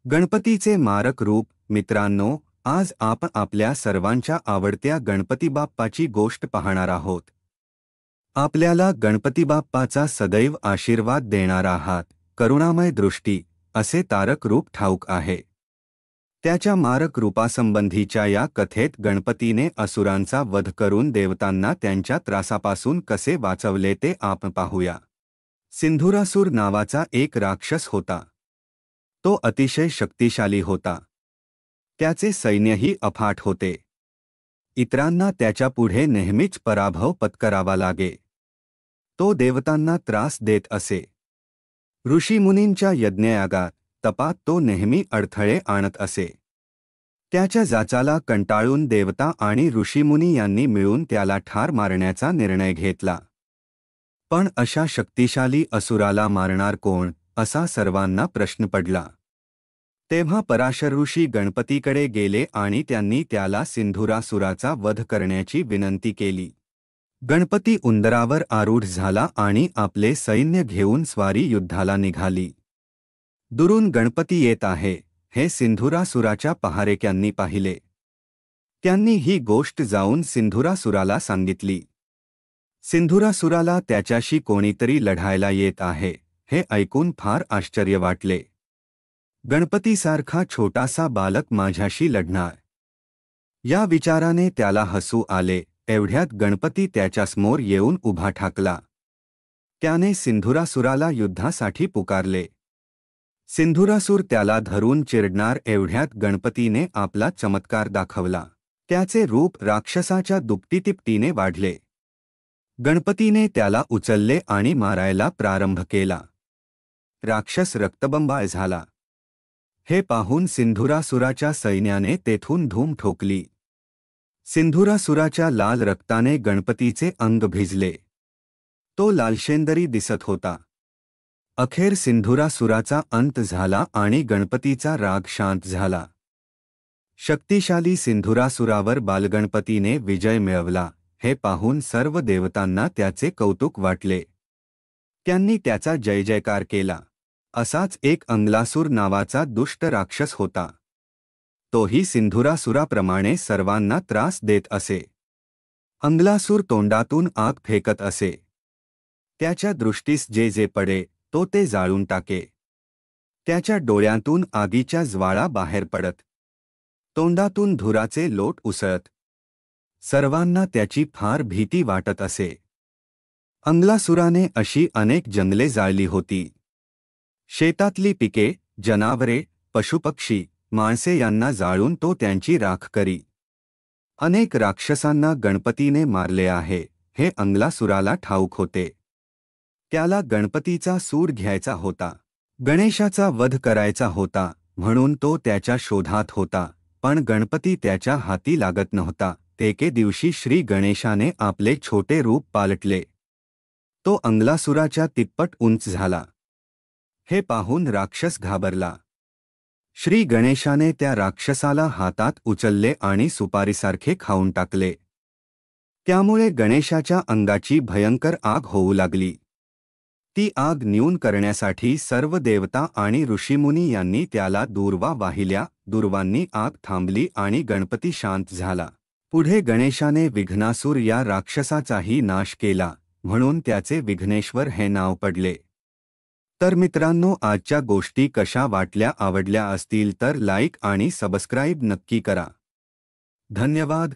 गणपतीचे मारक रूप. मित्रांनो, आज आपण आपल्या सर्वांच्या आवडत्या गणपती बाप्पाची गोष्ट पाहणार आहोत. आपल्याला गणपती बाप्पाचा सदैव आशीर्वाद देणारा हात, करुणामय दृष्टी असे तारक रूप ठाऊक आहे. त्याच्या मारक रूपासंबंधीच्या या कथेत गणपतीने असुरांचा वध करून देवतांना त्यांच्या त्रासापासून कसे वाचवले ते आपण पाहूया. सिंधुरासूर नावाचा एक राक्षस होता. तो अतिशय शक्तिशाली होता. त्याचे सैन्यही अफाट होते. इतरांना त्याच्यापुढे नेहमीच पराभव पत्करावा लागे. तो देवतांना त्रास देत असे. ऋषीमुनींच्या यज्ञयागात, तपात तो नेहमी अडथळे आणत असे. त्याच्या जाचाला कंटाळून देवता आणि ऋषीमुनी यांनी मिळून त्याला ठार मारण्याचा निर्णय घेतला. पण अशा शक्तिशाली असुराला मारणार कोण, असा सर्वांना प्रश्न पडला. तेव्हा पराशर ऋषी गणपतीकडे गेले आणि त्यांनी त्याला सिंधुरासुराचा वध करण्याची विनंती केली. गणपती उंदरावर आरूढ झाला आणि आपले सैन्य घेऊन स्वारी युद्धाला निघाली. दुरून गणपती येत आहे, हे सिंधुरासुराच्या पहारेक्यांनी पाहिले. त्यांनी ही गोष्ट जाऊन सिंधुरासुराला सांगितली. सिंधुरासुराला त्याच्याशी कोणीतरी लढायला येत आहे, हे ऐकून फार आश्चर्य वाटले. गणपतीसारखा छोटासा बालक माझ्याशी लढणार, या विचाराने त्याला हसू आले. एवढ्यात गणपती त्याच्यासमोर येऊन उभा ठाकला. त्याने सिंधुरासुराला युद्धासाठी पुकारले. सिंधुरासूर त्याला धरून चिरडणार एवढ्यात गणपतीने आपला चमत्कार दाखवला. त्याचे रूप राक्षसाच्या दुपटीतिपटीने वाढले. गणपतीने त्याला उचलले आणि मारायला प्रारंभ केला. राक्षस रक्तबंबाळ झाला. हे पाहून सिंधुरासुराच्या सैन्याने तेथून धूम ठोकली. सिंधुरासुराच्या लाल रक्ताने गणपतीचे अंग भिजले. तो लालशेंदरी दिसत होता. अखेर सिंधुरासुराचा अंत झाला आणि गणपतीचा राग शांत झाला. शक्तिशाली सिंधुरासुरावर बालगणपतीने विजय मिळवला, हे पाहून सर्व देवतांना त्याचे कौतुक वाटले. त्यांनी त्याचा जयजयकार केला. असाच एक अंगलासूर नावाचा दुष्ट राक्षस होता. तोही सिंधुरासुराप्रमाणे सर्वांना त्रास देत असे. अंगलासूर तोंडातून आग फेकत असे. त्याच्या दृष्टीस जे जे पडे, तो ते जाळून टाके. त्याच्या डोळ्यांतून आगीच्या ज्वाळा बाहेर पडत. तोंडातून धुराचे लोट उसळत. सर्वांना त्याची फार भीती वाटत असे. अंगलासुराने अशी अनेक जंगले जाळली होती. शेतातली पिके, जनावरे, पशुपक्षी, माणसे यांना जाळून तो त्यांची राख करी. अनेक राक्षसांना गणपतीने मारले आहे, हे अंगलासुराला ठाऊक होते. त्याला गणपतीचा सूड घ्यायचा होता. गणेशाचा वध करायचा होता, म्हणून तो त्याच्या शोधात होता. पण गणपती त्याच्या हाती लागत नव्हता. एके दिवशी श्री गणेशाने आपले छोटे रूप पालटले. तो अंगलासुराच्या तिप्पट उंच झाला. हे पाहून राक्षस घाबरला. श्री गणेशाने त्या राक्षसाला हातात उचलले आणि सुपारीसारखे खाऊन टाकले. त्यामुळे गणेशाच्या अंगाची भयंकर आग होऊ लागली. ती आग न्यून करण्यासाठी सर्व देवता आणि ऋषीमुनी यांनी त्याला दूर्वा वाहिल्या. दूर्वांनी आग थांबली आणि गणपती शांत झाला. पुढे गणेशाने विघ्नासूर या राक्षसाचाही नाश केला, म्हणून त्याचे विघ्नेश्वर हे नाव पडले. तर मित्रांनो, आजच्या गोष्टी कशा वाटल्या? आवडल्या असतील तर लाईक आणि सबस्क्राईब नक्की करा. धन्यवाद.